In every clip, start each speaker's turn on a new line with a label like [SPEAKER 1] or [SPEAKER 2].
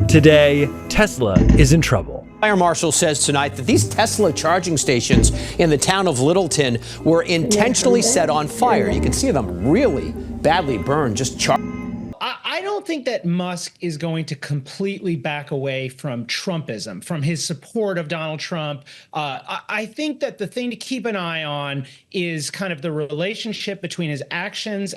[SPEAKER 1] Today, Tesla is in trouble.
[SPEAKER 2] Fire marshal says tonight that these Tesla charging stations in the town of Littleton were intentionally set on fire. You can see them really badly burned,
[SPEAKER 3] I don't think that Musk is going to completely back away from Trumpism, from his support of Donald Trump. I think that the thing to keep an eye on is kind of the relationship between his actions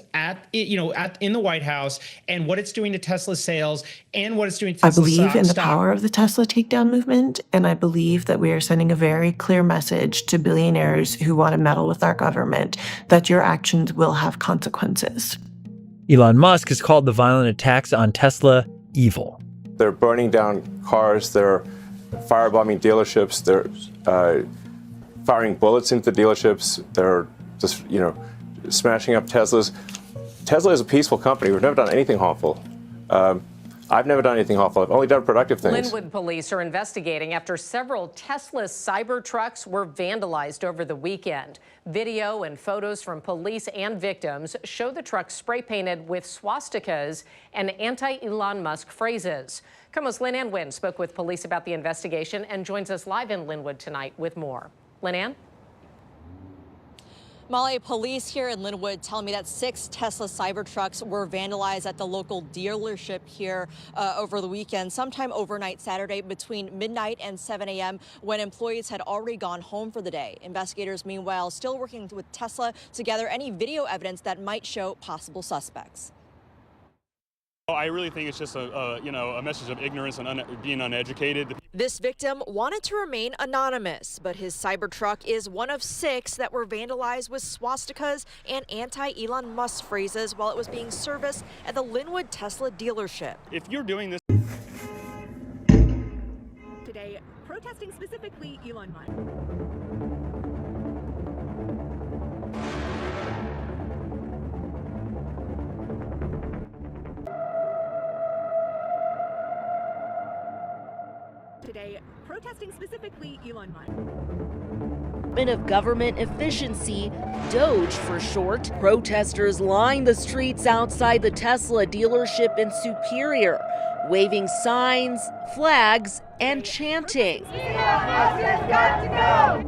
[SPEAKER 3] in the White House and what it's doing to Tesla sales and what it's doing to Tesla
[SPEAKER 4] I believe in the
[SPEAKER 3] stock.
[SPEAKER 4] power of the Tesla takedown movement, and I believe that we are sending a very clear message to billionaires who want to meddle with our government that your actions will have consequences.
[SPEAKER 1] Elon Musk has called the violent attacks on Tesla evil.
[SPEAKER 5] They're burning down cars, they're firebombing dealerships, they're firing bullets into dealerships, they're just, smashing up Teslas. Tesla is a peaceful company. We've never done anything harmful. I've never done anything harmful. I've only done productive things.
[SPEAKER 6] Linwood police are investigating after several Tesla Cybertrucks were vandalized over the weekend. Video and photos from police and victims show the truck spray painted with swastikas and anti-Elon Musk phrases. KOMO's Lynn Wynn spoke with police about the investigation and joins us live in Linwood tonight with more. Lynn?
[SPEAKER 7] Molly, police here in Linwood tell me that 6 Tesla Cybertrucks were vandalized at the local dealership here over the weekend, sometime overnight Saturday between midnight and 7 a.m. when employees had already gone home for the day. Investigators, meanwhile, still working with Tesla to gather any video evidence that might show possible suspects.
[SPEAKER 8] I really think it's just a message of ignorance and being uneducated.
[SPEAKER 7] This victim wanted to remain anonymous, but his Cybertruck is one of 6 that were vandalized with swastikas and anti-Elon Musk phrases while it was being serviced at the Linwood Tesla dealership.
[SPEAKER 8] If you're doing this
[SPEAKER 9] today, protesting specifically Elon Musk. Today, protesting specifically Elon Musk.
[SPEAKER 10] Of government efficiency, Doge for short. Protesters lined the streets outside the Tesla dealership in Superior, waving signs, flags, and chanting.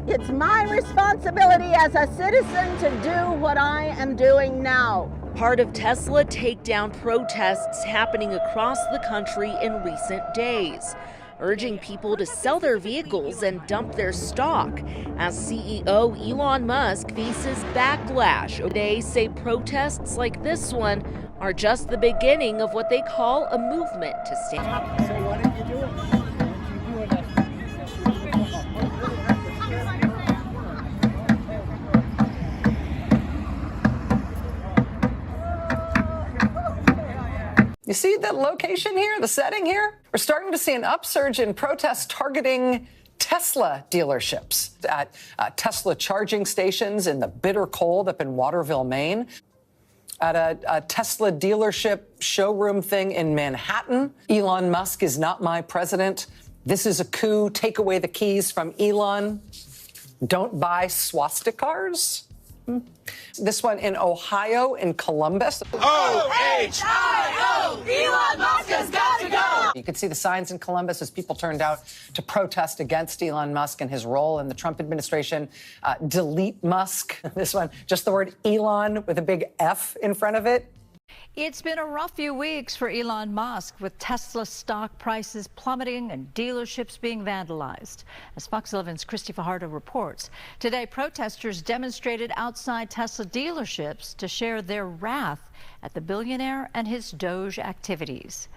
[SPEAKER 11] It's my responsibility as a citizen to do what I am doing now.
[SPEAKER 10] Part of Tesla takedown protests happening across the country in recent days, urging people to sell their vehicles and dump their stock as CEO Elon Musk faces backlash. They say protests like this one are just the beginning of what they call a movement to stand.
[SPEAKER 12] So why don't you do it?
[SPEAKER 13] You see the location here, the setting here? We're starting to see an upsurge in protests targeting Tesla dealerships at Tesla charging stations in the bitter cold up in Waterville, Maine, at a Tesla dealership showroom thing in Manhattan. Elon Musk is not my president. This is a coup. Take away the keys from Elon. Don't buy swastikars. This one in Ohio, in Columbus.
[SPEAKER 14] O-H-I-O! Elon Musk has got to go!
[SPEAKER 13] You could see the signs in Columbus as people turned out to protest against Elon Musk and his role in the Trump administration. Delete Musk. This one, just the word Elon with a big F in front of it.
[SPEAKER 15] It's been a rough few weeks for Elon Musk, with Tesla stock prices plummeting and dealerships being vandalized. As Fox 11's Christy Fajardo reports, today protesters demonstrated outside Tesla dealerships to share their wrath at the billionaire and his Doge activities.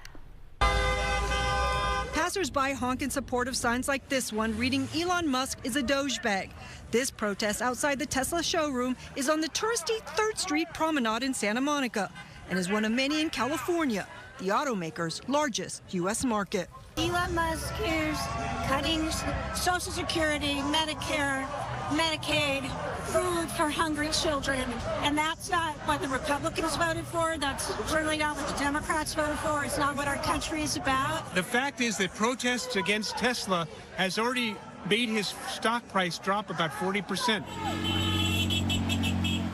[SPEAKER 16] Passers-by honk in support of signs like this one reading Elon Musk is a Doge bag. This protest outside the Tesla showroom is on the touristy 3rd Street Promenade in Santa Monica and is one of many in California, the automaker's largest U.S. market.
[SPEAKER 17] Elon Musk is cutting Social Security, Medicare, Medicaid, food for hungry children, and that's not what the Republicans voted for. That's certainly not what the Democrats voted for. It's not what our country is about.
[SPEAKER 18] The fact is that protests against Tesla has already made his stock price drop about 40%.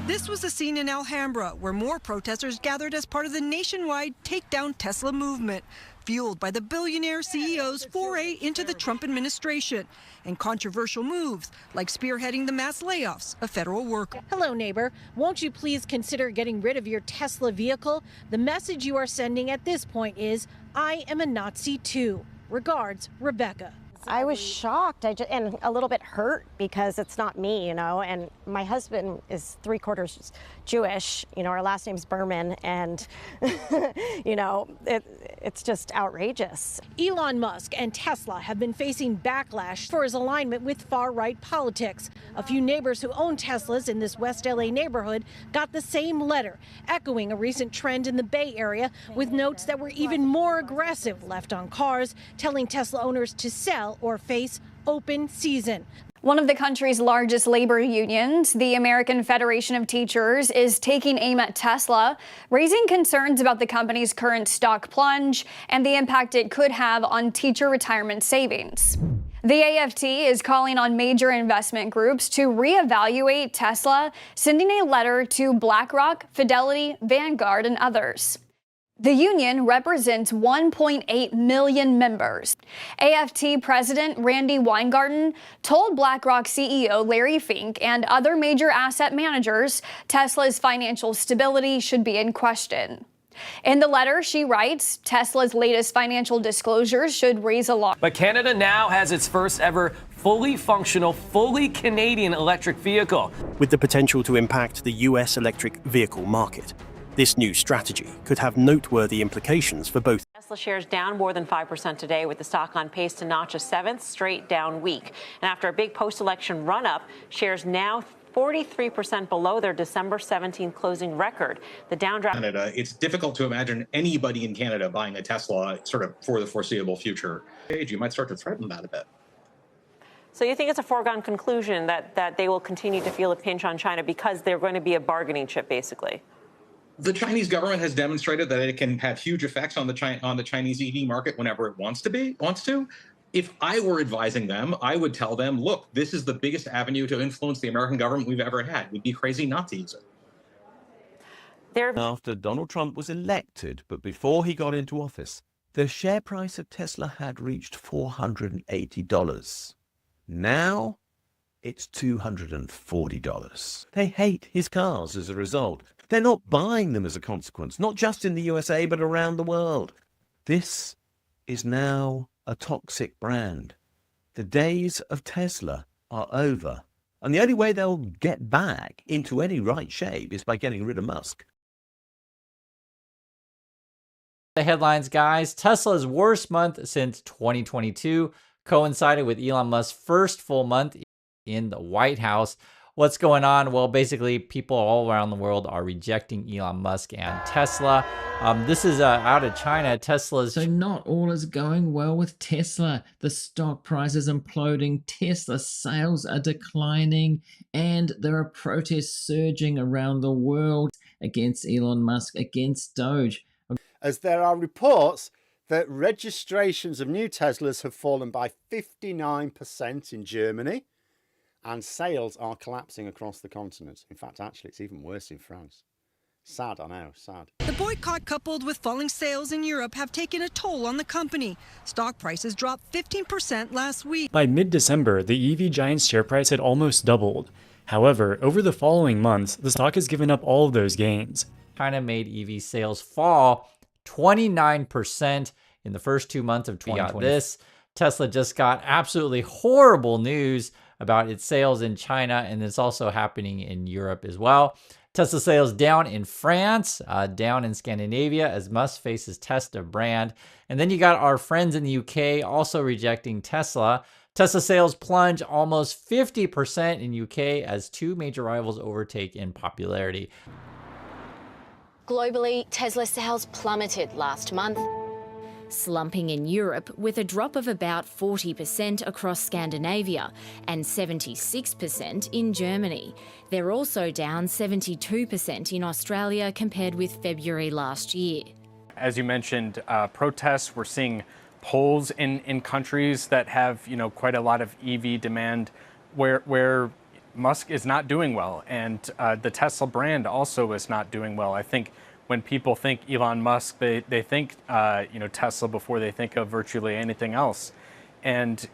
[SPEAKER 16] This was the scene in Alhambra, where more protesters gathered as part of the nationwide Take Down Tesla movement. fueled by the billionaire CEO's foray into the Trump administration and controversial moves like spearheading the mass layoffs of federal workers.
[SPEAKER 12] Hello, neighbor. Won't you please consider getting rid of your Tesla vehicle? The message you are sending at this point is, I am a Nazi too. Regards, Rebecca.
[SPEAKER 19] I was shocked and a little bit hurt because it's not me, and my husband is 3/4 Jewish, our last name's Berman, and, it's just outrageous.
[SPEAKER 12] Elon Musk and Tesla have been facing backlash for his alignment with far-right politics. A few neighbors who own Teslas in this West LA neighborhood got the same letter, echoing a recent trend in the Bay Area with notes that were even more aggressive left on cars, telling Tesla owners to sell or face open season.
[SPEAKER 20] One of the country's largest labor unions, the American Federation of Teachers, is taking aim at Tesla, raising concerns about the company's current stock plunge and the impact it could have on teacher retirement savings. The AFT is calling on major investment groups to reevaluate Tesla, sending a letter to BlackRock, Fidelity, Vanguard, and others. The union represents 1.8 million members. AFT President Randy Weingarten told BlackRock CEO Larry Fink and other major asset managers Tesla's financial stability should be in question. In the letter, she writes, Tesla's latest financial disclosures should raise alarm.
[SPEAKER 21] But Canada now has its first ever fully functional, fully Canadian electric vehicle,
[SPEAKER 22] with the potential to impact the US electric vehicle market. This new strategy could have noteworthy implications for both.
[SPEAKER 23] Tesla shares down more than 5% today, with the stock on pace to notch a seventh straight down week. And after a big post-election run-up, shares now 43% below their December 17th closing record. The downdraft.
[SPEAKER 24] Canada, it's difficult to imagine anybody in Canada buying a Tesla sort of for the foreseeable future. You might start to threaten that a bit.
[SPEAKER 23] So you think it's a foregone conclusion that they will continue to feel a pinch on China because they're going to be a bargaining chip, basically?
[SPEAKER 24] The Chinese government has demonstrated that it can have huge effects on the Chinese EV market whenever it wants to. If I were advising them, I would tell them, look, this is the biggest avenue to influence the American government we've ever had. We'd be crazy not to use it.
[SPEAKER 25] After Donald Trump was elected, but before he got into office, the share price of Tesla had reached $480. Now it's $240. They hate his cars as a result. They're not buying them as a consequence, not just in the USA, but around the world. This is now a toxic brand. The days of Tesla are over. And the only way they'll get back into any right shape is by getting rid of Musk.
[SPEAKER 1] The headlines, guys. Tesla's worst month since 2022 coincided with Elon Musk's first full month in the White House. What's going on? Well, basically, people all around the world are rejecting Elon Musk and Tesla. This is out of China. Tesla's...
[SPEAKER 26] So not all is going well with Tesla. The stock price is imploding, Tesla sales are declining, and there are protests surging around the world against Elon Musk, against Doge.
[SPEAKER 27] As there are reports that registrations of new Teslas have fallen by 59% in Germany, and sales are collapsing across the continent. In fact, actually, it's even worse in France. Sad, I know, sad.
[SPEAKER 16] The boycott coupled with falling sales in Europe have taken a toll on the company. Stock prices dropped 15% last week.
[SPEAKER 28] By mid-December, the EV giant's share price had almost doubled. However, over the following months, the stock has given up all of those gains.
[SPEAKER 1] China made EV sales fall 29% in the first 2 months of 2020. This Tesla just got absolutely horrible news about its sales in China, and it's also happening in Europe as well. Tesla sales down in France, down in Scandinavia as Musk faces test of brand. And then you got our friends in the UK also rejecting Tesla. Tesla sales plunge almost 50% in UK as two major rivals overtake in popularity.
[SPEAKER 29] Globally, Tesla sales plummeted last month, slumping in Europe with a drop of about 40% across Scandinavia and 76% in Germany. They're also down 72% in Australia compared with February last year.
[SPEAKER 30] As you mentioned, protests, we're seeing polls in countries that have, quite a lot of EV demand where Musk is not doing well, and the Tesla brand also is not doing well. I think when people think Elon Musk, they think Tesla before they think of virtually anything else. And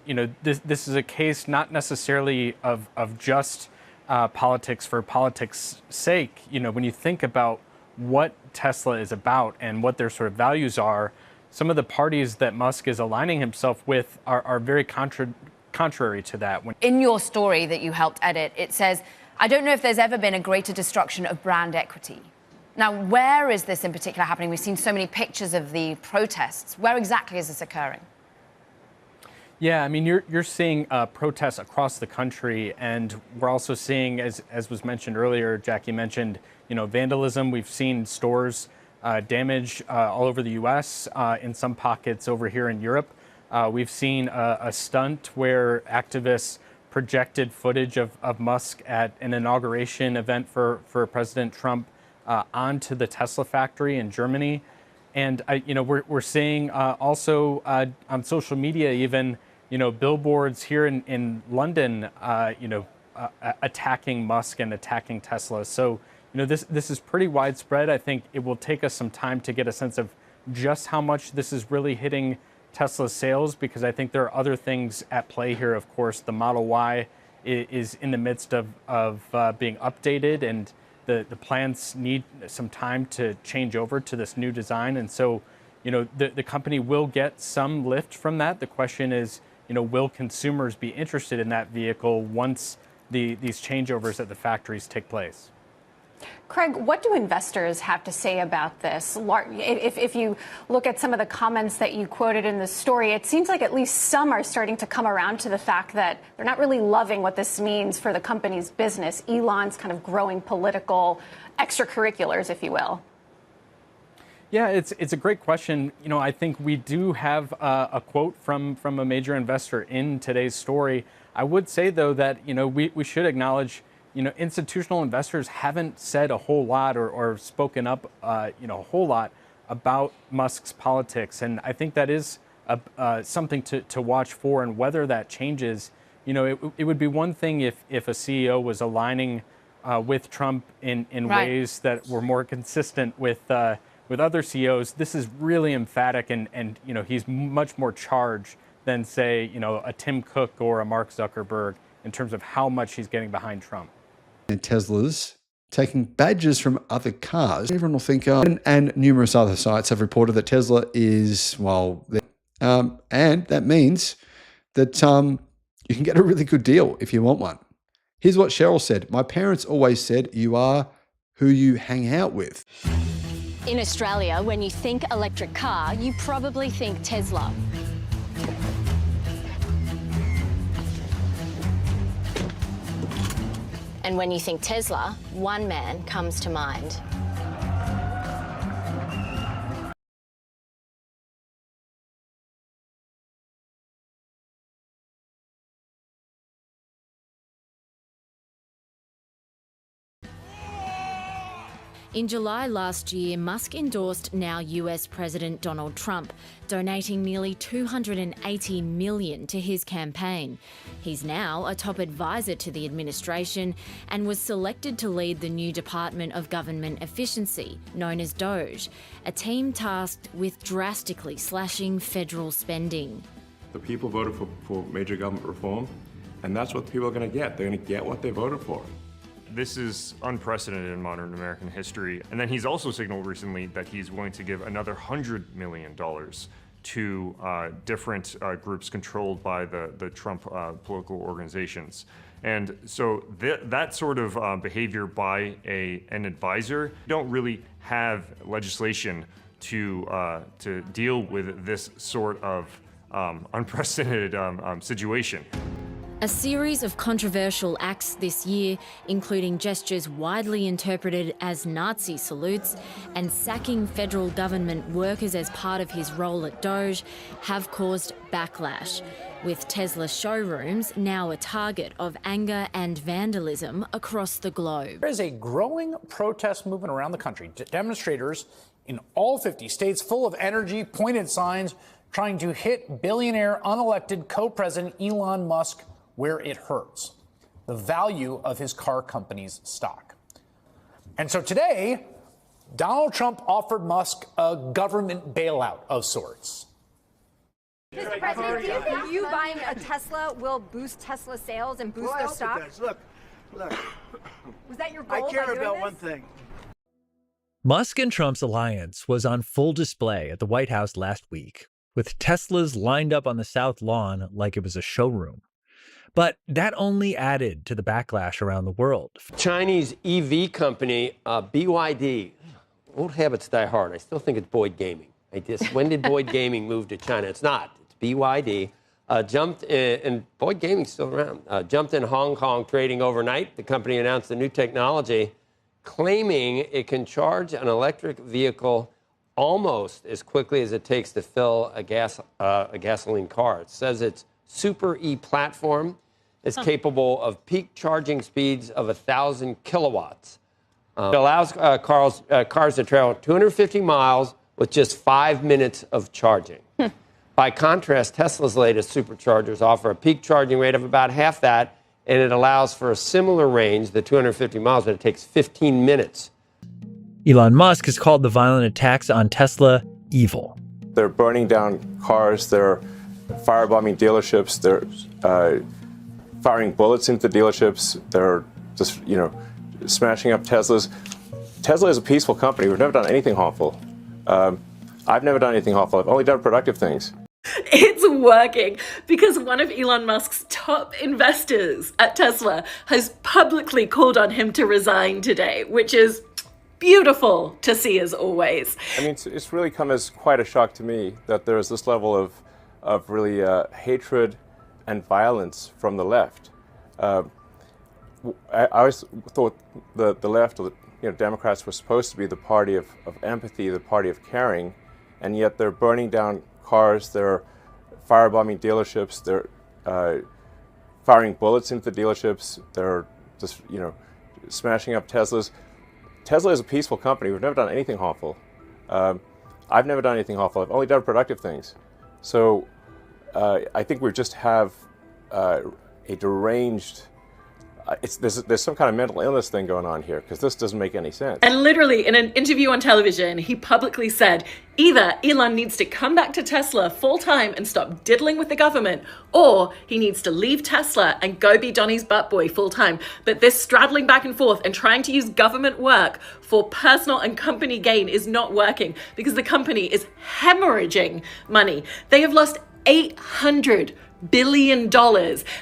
[SPEAKER 30] this is a case not necessarily of just politics for politics' sake. When you think about what Tesla is about and what their sort of values are, some of the parties that Musk is aligning himself with are very contrary to that.
[SPEAKER 2] In your story that you helped edit, it says, I don't know if there's ever been a greater destruction of brand equity. Now, where is this in particular happening? We've seen so many pictures of the protests. Where exactly is this occurring?
[SPEAKER 30] Yeah, I mean, you're seeing protests across the country, and we're also seeing, as was mentioned earlier, Jackie mentioned, vandalism. We've seen stores damaged all over the U.S., in some pockets over here in Europe. We've seen a stunt where activists projected footage of Musk at an inauguration event for President Trump onto the Tesla factory in Germany. And we're seeing also on social media even billboards here in London attacking Musk and attacking Tesla. So this is pretty widespread. I think it will take us some time to get a sense of just how much this is really hitting Tesla's sales, because I think there are other things at play here. Of course, the Model Y is in the midst of being updated, and the plans need some time to change over to this new design. And so, the company will get some lift from that. The question is, will consumers be interested in that vehicle once these changeovers at the factories take place?
[SPEAKER 3] Craig, what do investors have to say about this? If you look at some of the comments that you quoted in the story, it seems like at least some are starting to come around to the fact that they're not really loving what this means for the company's business, Elon's kind of growing political extracurriculars, if you will.
[SPEAKER 30] Yeah, it's a great question. I think we do have a quote from a major investor in today's story. I would say, though, that we should acknowledge institutional investors haven't said a whole lot or spoken up a whole lot about Musk's politics, and I think that is something to watch for. And whether that changes, it would be one thing if a CEO was aligning with Trump in
[SPEAKER 2] Right.
[SPEAKER 30] ways that were more consistent with other CEOs. This is really emphatic, and he's much more charged than, say, a Tim Cook or a Mark Zuckerberg in terms of how much he's getting behind Trump.
[SPEAKER 4] And Teslas taking badges from other cars. Everyone will think, and numerous other sites have reported that Tesla is, and that means that you can get a really good deal if you want one. Here's what Cheryl said. My parents always said, you are who you hang out with.
[SPEAKER 29] In Australia, when you think electric car, you probably think Tesla. And when you think Tesla, one man comes to mind. In July last year, Musk endorsed now US President Donald Trump, donating nearly $280 million to his campaign. He's now a top advisor to the administration and was selected to lead the new Department of Government Efficiency, known as DOGE, a team tasked with drastically slashing federal spending.
[SPEAKER 5] The people voted for major government reform, and that's what people are going to get. They're going to get what they voted for.
[SPEAKER 6] This is unprecedented in modern American history. And then he's also signaled recently that he's willing to give another $100 million to different groups controlled by the Trump political organizations. And so that sort of behavior by an advisor, don't really have legislation to deal with this sort of unprecedented situation.
[SPEAKER 29] A series of controversial acts this year, including gestures widely interpreted as Nazi salutes and sacking federal government workers as part of his role at DOGE, have caused backlash, with Tesla showrooms now a target of anger and vandalism across the globe.
[SPEAKER 7] There is a growing protest movement around the country. Demonstrators in all 50 states, full of energy, pointed signs, trying to hit billionaire unelected co-president Elon Musk where it hurts, the value of his car company's stock. And so today, Donald Trump offered Musk a government bailout of sorts.
[SPEAKER 8] Mr. President, do you think you buying a Tesla will boost Tesla sales and boost their stock?
[SPEAKER 9] Look.
[SPEAKER 8] Was that your goal?
[SPEAKER 9] I care about one thing.
[SPEAKER 10] Musk and Trump's alliance was on full display at the White House last week, with Teslas lined up on the South Lawn like it was a showroom. But that only added to the backlash around the world.
[SPEAKER 11] Chinese EV company, BYD, old habits die hard. I still think it's Boyd Gaming. When did Boyd Gaming move to China? It's not. It's BYD. Jumped in, and Boyd Gaming's still around, jumped in Hong Kong trading overnight. The company announced a new technology claiming it can charge an electric vehicle almost as quickly as it takes to fill a gasoline car. It says its Super E platform is capable of peak charging speeds of 1,000 kilowatts. It allows cars to travel 250 miles with just 5 minutes of charging. By contrast, Tesla's latest superchargers offer a peak charging rate of about half that, and it allows for a similar range, the 250 miles, but it takes 15 minutes.
[SPEAKER 10] Elon Musk has called the violent attacks on Tesla evil.
[SPEAKER 5] They're burning down cars, they're firebombing dealerships, they're firing bullets into dealerships, they're just, smashing up Teslas. Tesla is a peaceful company. We've never done anything harmful. I've never done anything harmful. I've only done productive things.
[SPEAKER 13] It's working because one of Elon Musk's top investors at Tesla has publicly called on him to resign today, which is beautiful to see as always.
[SPEAKER 5] I mean, it's really come as quite a shock to me that there's this level of really hatred and violence from the left. I always thought the left, or Democrats, were supposed to be the party of empathy, the party of caring, and yet they're burning down cars, they're firebombing dealerships, they're firing bullets into dealerships, they're just, smashing up Teslas. Tesla is a peaceful company. We've never done anything harmful. I've never done anything harmful. I've only done productive things. So I think we just have a deranged, there's some kind of mental illness thing going on here, because this doesn't make any sense.
[SPEAKER 13] And literally in an interview on television, he publicly said, either Elon needs to come back to Tesla full time and stop diddling with the government, or he needs to leave Tesla and go be Donnie's butt boy full time. But this straddling back and forth and trying to use government work for personal and company gain is not working, because the company is hemorrhaging money. They have lost $800 billion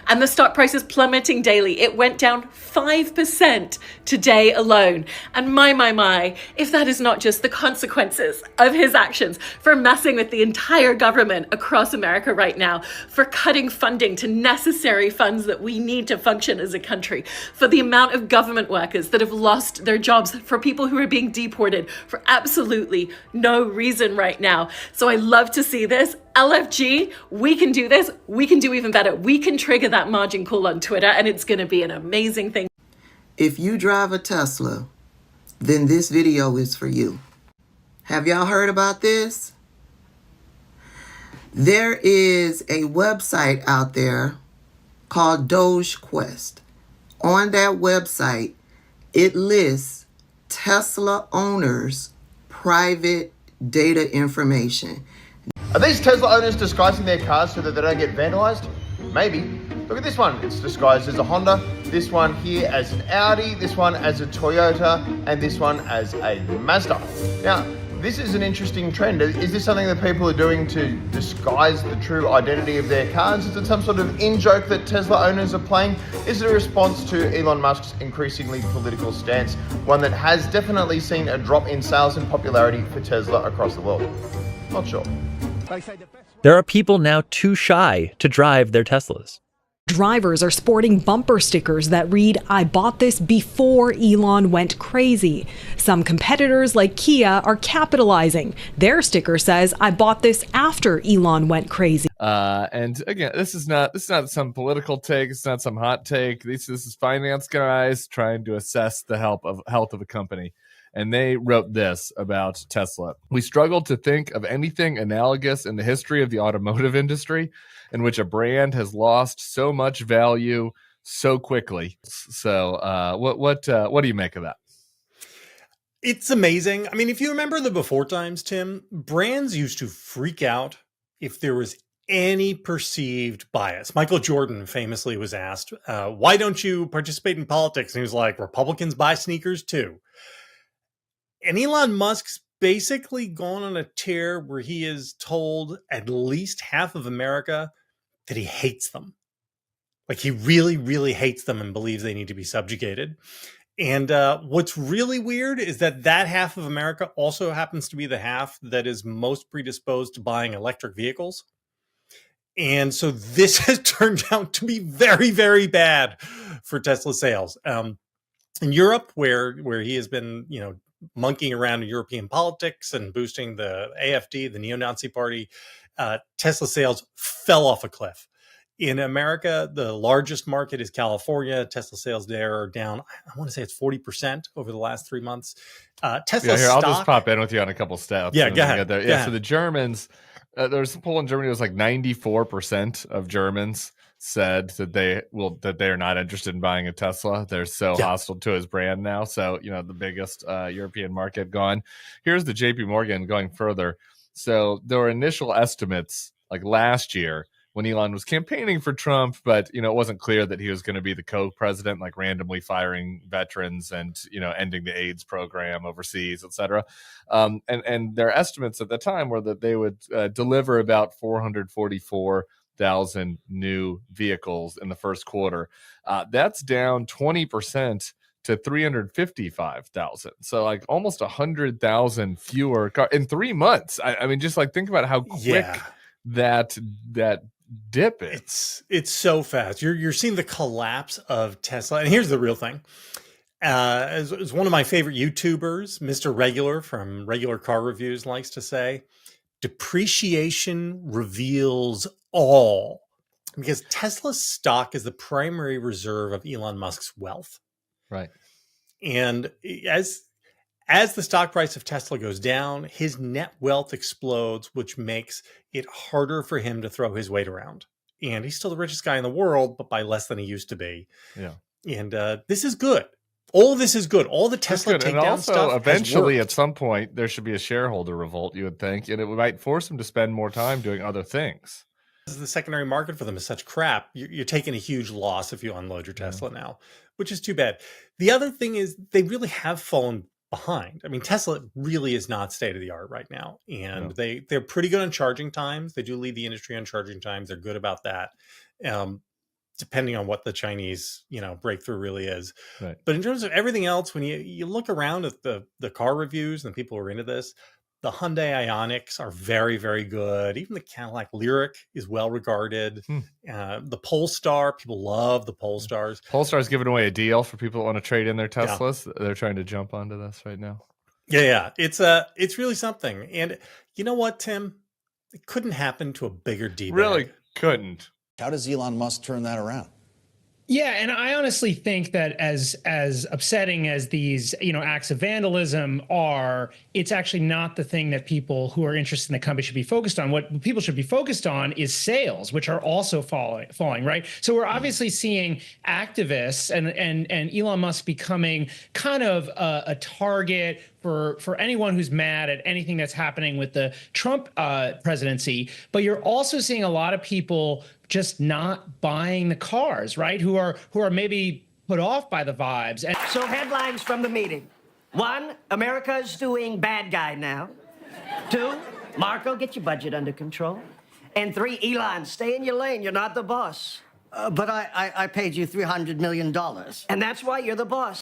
[SPEAKER 13] and the stock price is plummeting daily. It went down 5% today alone. And my, if that is not just the consequences of his actions for messing with the entire government across America right now, for cutting funding to necessary funds that we need to function as a country, for the amount of government workers that have lost their jobs, for people who are being deported for absolutely no reason right now. So I love to see this. LFG, we can do this. We can do even better. We can trigger that margin call on Twitter, and it's going to be an amazing thing.
[SPEAKER 14] If you drive a Tesla, then this video is for you. Have y'all heard about this? There is a website out there called DogeQuest. On that website, it lists Tesla owners' private data information.
[SPEAKER 15] Are these Tesla owners disguising their cars so that they don't get vandalized? Maybe. Look at this one. It's disguised as a Honda. This one here as an Audi. This one as a Toyota. And this one as a Mazda. Now, this is an interesting trend. Is this something that people are doing to disguise the true identity of their cars? Is it some sort of in-joke that Tesla owners are playing? Is it a response to Elon Musk's increasingly political stance? One that has definitely seen a drop in sales and popularity for Tesla across the world. Not sure.
[SPEAKER 10] There are people now too shy to drive their Teslas.
[SPEAKER 17] Drivers are sporting bumper stickers that read, "I bought this before Elon went crazy." Some competitors like Kia are capitalizing. Their sticker says, "I bought this after Elon went crazy."
[SPEAKER 18] And again, this is not some political take. It's not some hot take. This is finance guys trying to assess the health of a company. And they wrote this about Tesla. "We struggle to think of anything analogous in the history of the automotive industry in which a brand has lost so much value so quickly." So what do you make of that?
[SPEAKER 9] It's amazing. I mean, if you remember the before times, Tim, brands used to freak out if there was any perceived bias. Michael Jordan famously was asked, why don't you participate in politics? And he was like, Republicans buy sneakers too. And Elon Musk's basically gone on a tear where he has told at least half of America that he hates them. Like he really, really hates them and believes they need to be subjugated. And what's really weird is that half of America also happens to be the half that is most predisposed to buying electric vehicles. And so this has turned out to be very, very bad for Tesla sales. In Europe, where he has been, monkeying around in European politics and boosting the AfD, the neo-Nazi party, Tesla sales fell off a cliff. In America, the largest market is California. Tesla sales there are down, I want to say it's 40% over the last 3 months. Tesla
[SPEAKER 18] I'll
[SPEAKER 9] stock...
[SPEAKER 18] just pop in with you on a couple stats.
[SPEAKER 9] Yeah, go ahead.
[SPEAKER 18] Go ahead. So the Germans, there was a poll in Germany, it was like 94% of Germans said that they are not interested in buying a Tesla. They're so hostile to his brand now. So, the biggest European market gone. Here's the JP Morgan going further. So there were initial estimates like last year when Elon was campaigning for Trump, but, it wasn't clear that he was going to be the co-president, like randomly firing veterans and, ending the AIDS program overseas, et cetera. And their estimates at the time were that they would deliver about 444,000 new vehicles in the first quarter. That's down 20% to 355,000. So like almost 100,000 fewer cars in 3 months. I mean, just like think about how quick that dip is.
[SPEAKER 9] It's so fast. You're seeing the collapse of Tesla. And here's the real thing. As one of my favorite YouTubers, Mr. Regular from Regular Car Reviews likes to say, depreciation reveals all. Because Tesla's stock is the primary reserve of Elon Musk's wealth.
[SPEAKER 18] Right.
[SPEAKER 9] And as the stock price of Tesla goes down, his net wealth explodes, which makes it harder for him to throw his weight around. And he's still the richest guy in the world, but by less than he used to be.
[SPEAKER 18] Yeah.
[SPEAKER 9] And this is good. All of this is good. All the Tesla takedown
[SPEAKER 18] and also,
[SPEAKER 9] stuff
[SPEAKER 18] eventually, at some point, there should be a shareholder revolt, you would think, and it might force him to spend more time doing other things.
[SPEAKER 9] The secondary market for them is such crap. You're taking a huge loss if you unload your Tesla now, which is too bad. The other thing is they really have fallen behind. I mean, Tesla really is not state of the art right now. And they're pretty good on charging times. They do lead the industry on charging times. They're good about that. Depending on what the Chinese, breakthrough really is.
[SPEAKER 18] Right.
[SPEAKER 9] But in terms of everything else, when you look around at the car reviews and the people who are into this, the Hyundai Ioniqs are very, very good. Even the Cadillac Lyriq is well regarded. The Polestar, people love the Polestars.
[SPEAKER 18] Polestar's giving away a deal for people that want to trade in their Teslas. They're trying to jump onto this right now.
[SPEAKER 9] Yeah. It's really something. And you know what, Tim? It couldn't happen to a bigger D-bag.
[SPEAKER 18] Really couldn't.
[SPEAKER 12] How does Elon Musk turn that around?
[SPEAKER 19] Yeah, and I honestly think that as upsetting as these acts of vandalism are, it's actually not the thing that people who are interested in the company should be focused on. What people should be focused on is sales, which are also falling, right? So we're obviously seeing activists and Elon Musk becoming kind of a target for anyone who's mad at anything that's happening with the Trump presidency. But you're also seeing a lot of people just not buying the cars, right? Who are maybe put off by the vibes. And
[SPEAKER 9] so headlines from the meeting. 1, America's doing bad guy now. 2, Marco, get your budget under control. And 3, Elon, stay in your lane. You're not the boss.
[SPEAKER 20] But I paid you $300 million.
[SPEAKER 9] And that's why you're the boss.